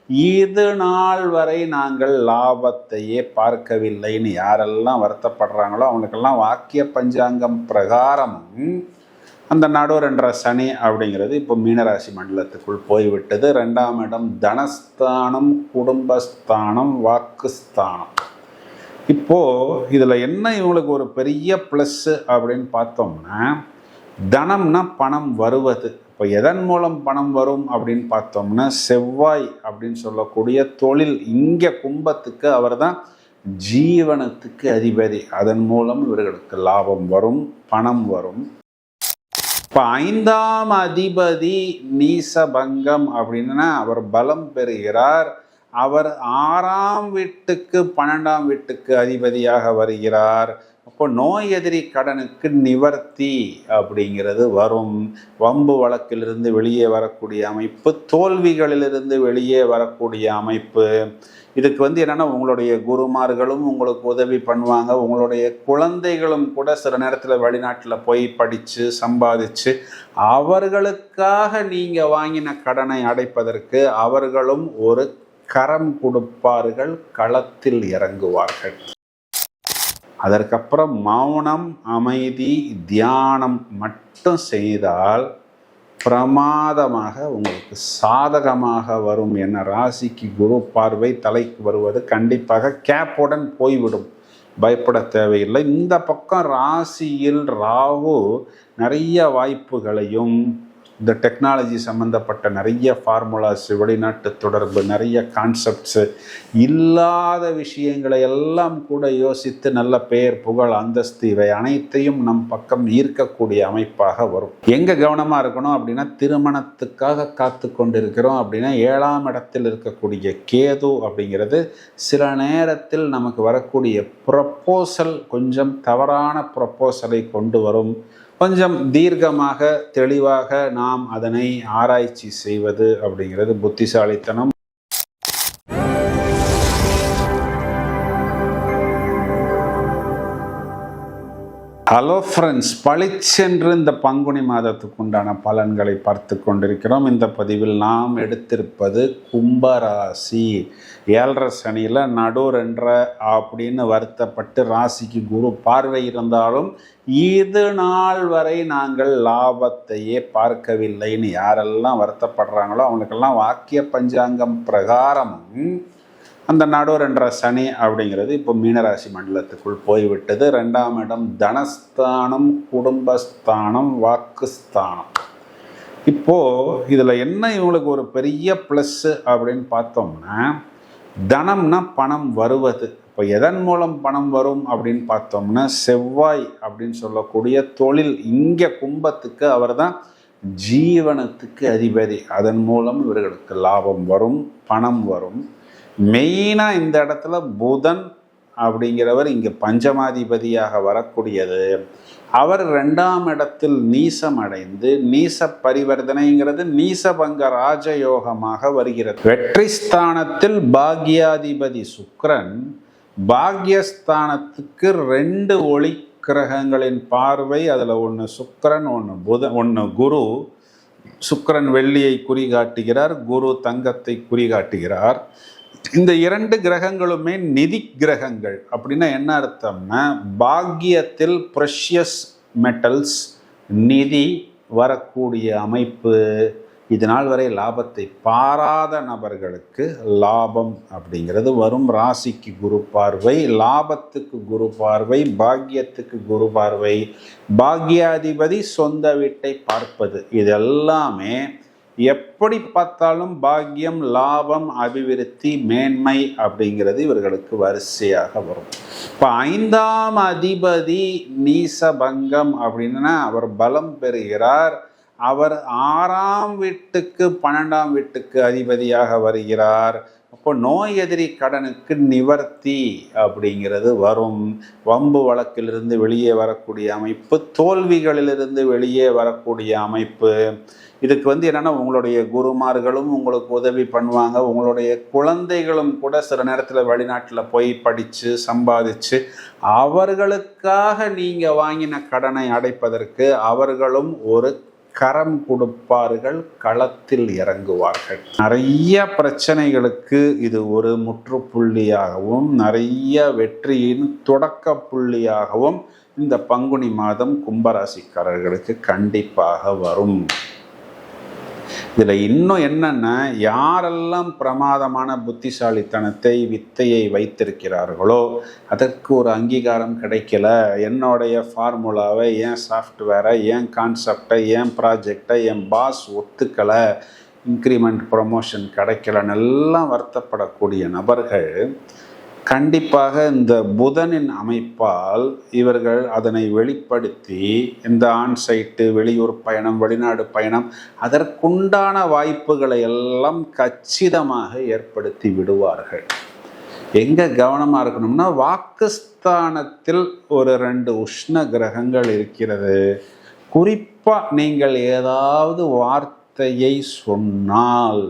இது நாள் வரை நாங்கள் லாபத்தையே பார்க்கவில்லைன்னு யாரெல்லாம் வருத்தப்படுறாங்களோ அவங்களுக்கெல்லாம் வாக்கிய பஞ்சாங்கம் பிரகாரம் அந்த நடுவர் என்ற சனி அப்படிங்கிறது இப்போ மீனராசி மண்டலத்துக்குள் போய்விட்டது. 2ஆம் இடம் தனஸ்தானம், குடும்பஸ்தானம், வாக்குஸ்தானம். இப்போது இதில் என்ன இவங்களுக்கு ஒரு பெரிய ப்ளஸ்ஸு அப்படின்னு பார்த்தோம்னா, தனம்னா பணம் வருவது. இப்போ எதன் மூலம் பணம் வரும் அப்படின்னு பார்த்தோம்னா, செவ்வாய் அப்படின்னு சொல்லக்கூடிய தொழில், இங்கே கும்பத்துக்கு அவர் தான் ஜீவனத்துக்கு அதிபதி. அதன் மூலம் இவர்களுக்கு லாபம் வரும், பணம் வரும். இப்போ 5ஆம் அதிபதி நீசபங்கம் அப்படின்னா அவர் பலம் பெறுகிறார். அவர் 6ஆம் வீட்டுக்கு 12ஆம் வீட்டுக்கு அதிபதியாக வருகிறார். அப்போ நோய் எதிரி கடனுக்கு நிவர்த்தி அப்படிங்கிறது வரும். வம்பு வழக்கிலிருந்து வெளியே வரக்கூடிய அமைப்பு, தோல்விகளிலிருந்து வெளியே வரக்கூடிய அமைப்பு. இதுக்கு என்னென்னா, உங்களுடைய குருமார்களும் உங்களுக்கு உதவி பண்ணுவாங்க. உங்களுடைய குழந்தைகளும் கூட சில நேரத்தில் வெளிநாட்டில் போய் படித்து சம்பாதிச்சு அவர்களுக்காக நீங்கள் வாங்கின கடனை அடைப்பதற்கு அவர்களும் ஒரு கரம் கொடுப்பார்கள், களத்தில் இறங்குவார்கள். அதற்கப்புறம் மௌனம், அமைதி, தியானம் மட்டும் செய்தால் பிரமாதமாக உங்களுக்கு சாதகமாக வரும். என்ன ராசிக்கு குரு பார்வை தலைக்கு வருவது கண்டிப்பாக கேப்புடன் போய்விடும், பயப்பட தேவையில்லை. இந்த பக்கம் ராசியில் ராகு நிறைய வாய்ப்புகளையும், இந்த டெக்னாலஜி சம்மந்தப்பட்ட நிறைய ஃபார்முலாஸ், வெளிநாட்டு தொடர்பு, நிறைய கான்செப்ட்ஸு, இல்லாத விஷயங்களை எல்லாம் கூட யோசித்து நல்ல பெயர், புகழ், அந்தஸ்து இவை அனைத்தையும் நம் பக்கம் ஈர்க்கக்கூடிய அமைப்பாக வரும். எங்கே கவனமாக இருக்கணும் அப்படின்னா, திருமணத்துக்காக காத்து கொண்டிருக்கிறோம் அப்படின்னா 7ஆம் இடத்தில் இருக்கக்கூடிய கேது அப்படிங்கிறது சில நேரத்தில் நமக்கு வரக்கூடிய ப்ரப்போசல் கொஞ்சம் தவறான ப்ரப்போசலை கொண்டு வரும். கொஞ்சம் தீர்க்கமாக தெளிவாக நாம் அதனை ஆராய்ச்சி செய்வது அப்படிங்கிறது புத்திசாலித்தனம். ஹலோ ஃப்ரெண்ட்ஸ், பளிச்சென்று இந்த பங்குனி மாதத்துக்கு உண்டான பலன்களை பார்த்து கொண்டிருக்கிறோம். இந்த பதிவில் நாம் எடுத்திருப்பது கும்பராசி. 7.5 சனியில் நடுவர் என்ற அப்படின்னு வருத்தப்பட்டு ராசிக்கு குரு பார்வை இருந்தாலும் இது நாள் வரை நாங்கள் லாபத்தையே பார்க்கவில்லைன்னு யாரெல்லாம் வருத்தப்படுறாங்களோ அவங்களுக்கெல்லாம் வாக்கிய பஞ்சாங்கம் பிரகாரம் அந்த நடுவர் என்ற சனி அப்படிங்கிறது இப்போ மீனராசி மண்டலத்துக்குள் போய்விட்டது. 2ஆம் இடம் தனஸ்தானம், குடும்பஸ்தானம், வாக்குஸ்தானம். இப்போது இதில் என்ன இவங்களுக்கு ஒரு பெரிய ப்ளஸ்ஸு அப்படின்னு பார்த்தோம்னா, தனம்னா பணம் வருவது. இப்போ எதன் மூலம் பணம் வரும் அப்படின்னு பார்த்தோம்னா, செவ்வாய் அப்படின்னு சொல்லக்கூடிய தொழில், இங்கே கும்பத்துக்கு அவர் தான் ஜீவனத்துக்கு அதிபதி. அதன் மூலம் இவர்களுக்கு லாபம் வரும், பணம் வரும். மெயினாக இந்த இடத்துல புதன் அப்படிங்கிறவர் இங்கே பஞ்சமாதிபதியாக வரக்கூடியது. அவர் 2ஆம் இடத்தில் நீசம் அடைந்து, நீச பரிவர்த்தனைங்கிறது நீசபங்க ராஜயோகமாக வருகிறது. வெற்றி ஸ்தானத்தில் பாக்யாதிபதி சுக்கிரன், பாக்யஸ்தானத்துக்கு 2 ஒளி கிரகங்களின் பார்வை. அதில் ஒன்று சுக்கிரன், ஒன்று புதன், ஒன்று குரு. சுக்கிரன் வெள்ளியை குறிகாட்டுகிறார், குரு தங்கத்தை குறிகாட்டுகிறார். இந்த 2 கிரகங்களுமே நிதி கிரகங்கள். அப்படின்னா என்ன அர்த்தம்னா, பாக்கியத்தில் ப்ரெஷியஸ் மெட்டல்ஸ், நிதி வரக்கூடிய அமைப்பு. இதனால் வரை லாபத்தை பாராத நபர்களுக்கு லாபம் அப்படிங்கிறது வரும். ராசிக்கு குரு பார்வை, லாபத்துக்கு குரு பார்வை, பாக்கியத்துக்கு குரு பார்வை, பாக்யாதிபதி சொந்த வீட்டை பார்ப்பது. இதெல்லாமே எப்படி பார்த்தாலும் பாக்கியம், லாபம், அபிவிருத்தி, மேன்மை அப்படிங்கிறது இவர்களுக்கு வரிசையாக வரும். இப்போ 5ஆம் அதிபதி நீசபங்கம் அப்படின்னா அவர் பலம் பெறுகிறார். அவர் 6ஆம் வீட்டுக்கு 12ஆம் வீட்டுக்கு அதிபதியாக வருகிறார். அப்போ நோய் எதிரி கடனுக்கு நிவர்த்தி அப்படிங்கிறது வரும். வம்பு வழக்கிலிருந்து வெளியே வரக்கூடிய அமைப்பு, தோல்விகளிலிருந்து வெளியே வரக்கூடிய அமைப்பு. இதுக்கு என்னென்னா, உங்களுடைய குருமார்களும் உங்களுக்கு உதவி பண்ணுவாங்க. உங்களுடைய குழந்தைகளும் கூட சில நேரத்தில் வெளிநாட்டில் போய் படித்து சம்பாதிச்சு அவர்களுக்காக நீங்கள் வாங்கின கடனை அடைப்பதற்கு அவர்களும் ஒரு கரம் கொடுப்பார்கள், களத்தில் இறங்குவார்கள். நிறைய பிரச்சனைகளுக்கு இது ஒரு முற்றுப்புள்ளியாகவும் நிறைய வெற்றியின் தொடக்க புள்ளியாகவும் இந்த பங்குனி மாதம் கும்பராசிக்காரர்களுக்கு கண்டிப்பாக வரும். இதில் இன்னும் என்னென்னா, யாரெல்லாம் பிரமாதமான புத்திசாலித்தனத்தை வித்தையை வைத்திருக்கிறார்களோ அதற்கு ஒரு அங்கீகாரம் கிடைக்கல, என்னுடைய ஃபார்முலாவை, என் சாஃப்ட்வேரை, என் கான்செப்டை, என் ப்ராஜெக்டை என் பாஸ் ஒத்துக்கலை, இன்க்ரிமெண்ட் ப்ரொமோஷன் கிடைக்கலன்னு எல்லாம் வருத்தப்படக்கூடிய நபர்கள் கண்டிப்பாக இந்த புதனின் அமைப்பால் இவர்கள் அதனை வெளிப்படுத்தி இந்த ஆன்சைட்டு, வெளியூர் பயணம், வெளிநாடு பயணம் அதற்குண்டான வாய்ப்புகளை எல்லாம் கச்சிதமாக ஏற்படுத்தி விடுவார்கள். எங்கே கவனமாக இருக்கணும்னா, வாக்குஸ்தானத்தில் ஒரு 2 உஷ்ண கிரகங்கள் இருக்கிறது. குறிப்பாக நீங்கள் ஏதாவது வார்த்தையை சொன்னால்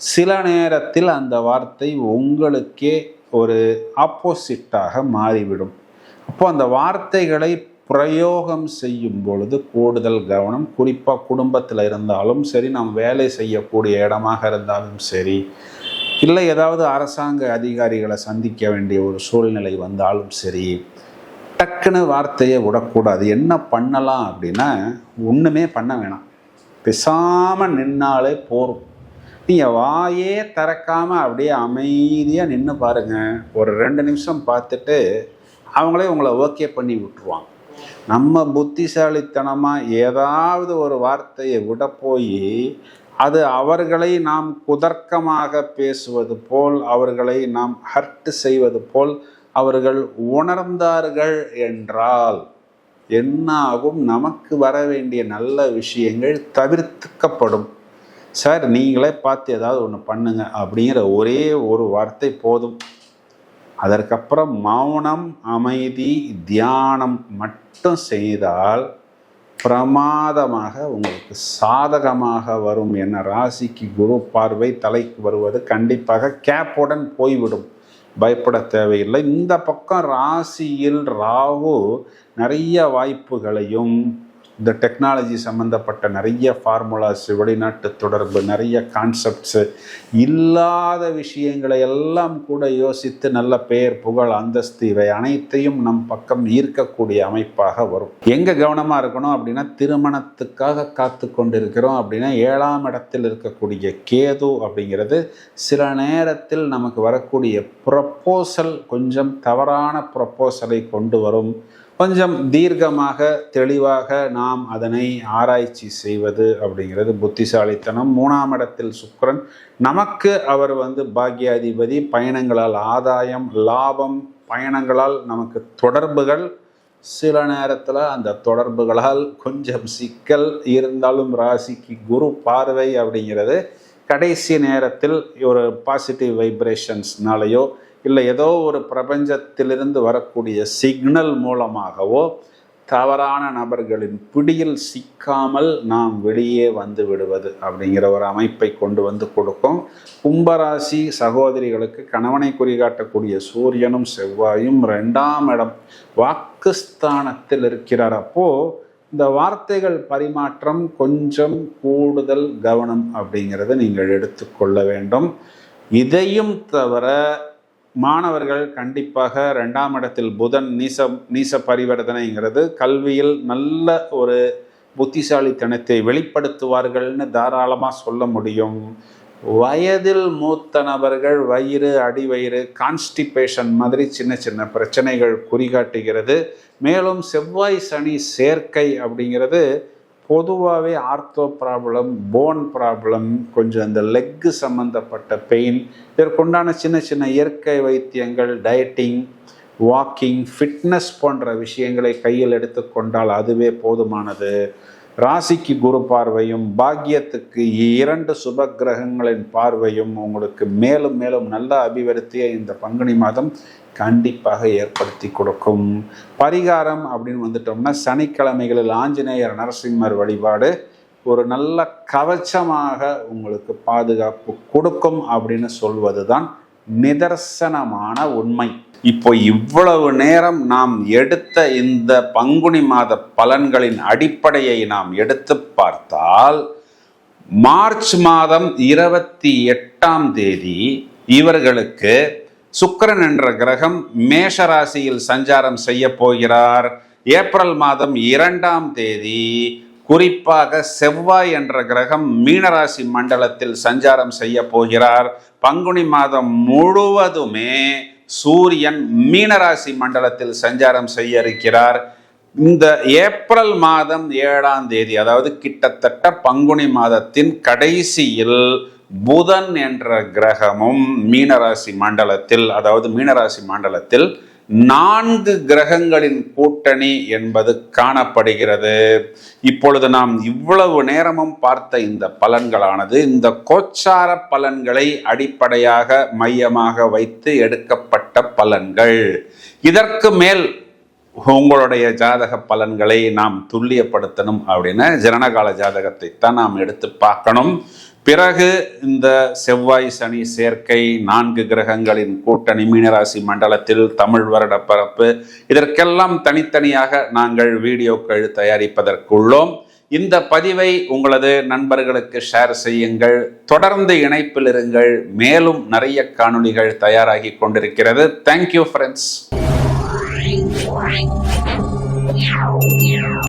சில நேரத்தில் அந்த வார்த்தை உங்களுக்கே ஒரு ஆப்போசிட்டாக மாறிவிடும். அப்போ அந்த வார்த்தைகளை பிரயோகம் செய்யும் பொழுது கூடுதல் கவனம். குறிப்பாக குடும்பத்தில் இருந்தாலும் சரி, நாம் வேலை செய்யக்கூடிய இடமாக இருந்தாலும் சரி, இல்லை ஏதாவது அரசாங்க அதிகாரிகளை சந்திக்க வேண்டிய ஒரு சூழ்நிலை வந்தாலும் சரி, டக்குன்னு வார்த்தையை விடக்கூடாது. என்ன பண்ணலாம் அப்படின்னா, ஒன்றுமே பண்ண வேணாம், பேசாமல் நின்னாலே போரும். நீங்கள் வாயே திறக்காமல் அப்படியே அமைதியாக நின்று பாருங்கள். ஒரு 2 நிமிஷம் பார்த்துட்டு அவங்களே உங்களை ஓகே பண்ணி விட்டுருவாங்க. நம்ம புத்திசாலித்தனமாக ஏதாவது ஒரு வார்த்தையை விட போய் அது அவர்களை நாம் குதர்க்கமாக பேசுவது போல், அவர்களை நாம் ஹர்ட் செய்வது போல் அவர்கள் உணர்ந்தார்கள் என்றால் என்ன ஆகும்? நமக்கு வர வேண்டிய நல்ல விஷயங்கள் தவிர்த்துக்கப்படும். சார், நீங்களே பார்த்து ஏதாவது ஒன்று பண்ணுங்க அப்படிங்கிற ஒரே ஒரு வார்த்தை போதும். அதற்கப்புறம் மௌனம், அமைதி, தியானம் மட்டும் செய்தால் பிரமாதமாக உங்களுக்கு சாதகமாக வரும். என்ன, ராசிக்கு குரு பார்வை தலைக்கு வருவது கண்டிப்பாக கேப்புடன் போய்விடும், பயப்பட தேவையில்லை. இந்த பக்கம் ராசியில் ராகு நிறைய வாய்ப்புகளையும், இந்த டெக்னாலஜி சம்மந்தப்பட்ட நிறைய ஃபார்முலாஸ், வெளிநாட்டு தொடர்பு, நிறைய கான்செப்ட்ஸு, இல்லாத விஷயங்களை எல்லாம் கூட யோசித்து நல்ல பெயர், புகழ், அந்தஸ்து இவை அனைத்தையும் நம் பக்கம் ஈர்க்கக்கூடிய அமைப்பாக வரும். எங்கே கவனமாக இருக்கணும் அப்படின்னா, திருமணத்துக்காக காத்து கொண்டிருக்கிறோம் அப்படின்னா 7ஆம் இடத்தில் இருக்கக்கூடிய கேது அப்படிங்கிறது சில நேரத்தில் நமக்கு வரக்கூடிய ப்ரப்போசல் கொஞ்சம் தவறான ப்ரப்போசலை கொண்டு வரும். கொஞ்சம் தீர்க்கமாக தெளிவாக நாம் அதனை ஆராய்ச்சி செய்வது அப்படிங்கிறது புத்திசாலித்தனம். 3ஆம் இடத்தில் சுக்கிரன், நமக்கு அவர் பாக்யாதிபதி. பயணங்களால் ஆதாயம், லாபம், பயணங்களால் நமக்கு தொடர்புகள், சில நேரத்தில் அந்த தொடர்புகளால் கொஞ்சம் சிக்கல் இருந்தாலும் ராசிக்கு குரு பார்வை அப்படிங்கிறது கடைசி நேரத்தில் ஒரு பாசிட்டிவ் வைப்ரேஷன்ஸ்னாலேயோ இல்லை ஏதோ ஒரு பிரபஞ்சத்திலிருந்து வரக்கூடிய சிக்னல் மூலமாகவோ தவறான நபர்களின் பிடியில் சிக்காமல் நாம் வெளியே வந்து விடுவது அப்படிங்கிற ஒரு அமைப்பை கொண்டு கொடுக்கும். கும்பராசி சகோதரிகளுக்கு கணவனை குறிகாட்டக்கூடிய சூரியனும் செவ்வாயும் 2ஆம் இடம் வாக்குஸ்தானத்தில் இருக்கிறார். அப்போது இந்த வார்த்தைகள் பரிமாற்றம் கொஞ்சம் கூடுதல் கவனம் அப்படிங்கிறத நீங்கள் எடுத்துக்கொள்ள வேண்டும். இதையும் தவிர மாணவர்கள் கண்டிப்பாக 2ஆம் இடத்தில் புதன் நீச பரிவர்த்தனைங்கிறது கல்வியில் நல்ல ஒரு புத்திசாலித்தனத்தை வெளிப்படுத்துவார்கள்னு தாராளமாக சொல்ல முடியும். வயதில் மூத்த நபர்கள் வயிறு, அடிவயிறு, கான்ஸ்டிபேஷன் மாதிரி சின்ன சின்ன பிரச்சனைகள் குறிகாட்டுகிறது. மேலும் செவ்வாய் சனி சேர்க்கை அப்படிங்கிறது பொதுவாகவே ஆர்த்தோ ப்ராப்ளம், போன் ப்ராப்ளம், கொஞ்சம் அந்த லெக்கு சம்மந்தப்பட்ட பெயின், இதற்குண்டான சின்ன சின்ன இயற்கை வைத்தியங்கள், டயட்டிங், வாக்கிங், ஃபிட்னஸ் போன்ற விஷயங்களை கையில் எடுத்துக்கொண்டால் அதுவே போதுமானது. ராசிக்கு குரு பார்வையும் பாக்கியத்துக்கு 2 சுப கிரகங்களின் பார்வையும் உங்களுக்கு மேலும் மேலும் நல்ல அபிவிருத்தியை இந்த பங்குனி மாதம் கண்டிப்பாக ஏற்படுத்தி கொடுக்கும். பரிகாரம் அப்படின்னு வந்துட்டோம்னா, சனிக்கிழமைகளில் ஆஞ்சநேயர், நரசிம்மர் வழிபாடு ஒரு நல்ல கவச்சமாக உங்களுக்கு பாதுகாப்பு கொடுக்கும் அப்படின்னு சொல்வது தான் நிதர்சனமான உண்மை. இப்போ இவ்வளவு நேரம் நாம் எடுத்த இந்த பங்குனி மாத பலன்களின் அடிப்படையை நாம் எடுத்து பார்த்தால், மார்ச் மாதம் 28ஆம் தேதி இவர்களுக்கு சுக்கிரன் என்ற கிரகம் மேஷ ராசியில் சஞ்சாரம் செய்ய போகிறார். ஏப்ரல் மாதம் 2ஆம் தேதி குறிப்பாக செவ்வாய் என்ற கிரகம் மீனராசி மண்டலத்தில் சஞ்சாரம் செய்ய போகிறார். பங்குனி மாதம் முழுவதுமே சூரியன் மீனராசி மண்டலத்தில் சஞ்சாரம் செய்ய இருக்கிறார். இந்த ஏப்ரல் மாதம் 7ஆம் தேதி, அதாவது கிட்டத்தட்ட பங்குனி மாதத்தின் கடைசியில் புதன் என்ற கிரகமும் மீனராசி மண்டலத்தில், அதாவது மீனராசி மண்டலத்தில் 4 கிரகங்களின் கூட்டணி என்பது காணப்படுகிறது. இப்பொழுது நாம் இவ்வளவு நேரமும் பார்த்த இந்த பலன்களானது இந்த கோச்சார பலன்களை அடிப்படையாக மையமாக வைத்து எடுக்கப்பட்ட பலன்கள். இதற்கு மேல் உங்களுடைய ஜாதக பலன்களை நாம் துல்லியப்படுத்தணும் அப்படின்னா ஜனனகால ஜாதகத்தை தான் நாம் எடுத்து பார்க்கணும். பிறகு இந்த செவ்வாய் சனி சேர்க்கை, 4 கிரகங்களின் கூட்டணி மீனராசி மண்டலத்தில், தமிழ் வருட பிறப்பு, இதற்கெல்லாம் தனித்தனியாக நாங்கள் வீடியோக்கள் தயாரிப்பதற்குள்ளோம். இந்த பதிவை உங்களது நண்பர்களுக்கு ஷேர் செய்யுங்கள். தொடர்ந்து இணைப்பில் இருங்கள். மேலும் நிறைய காணொளிகள் தயாராகி கொண்டிருக்கிறது. Thank you friends.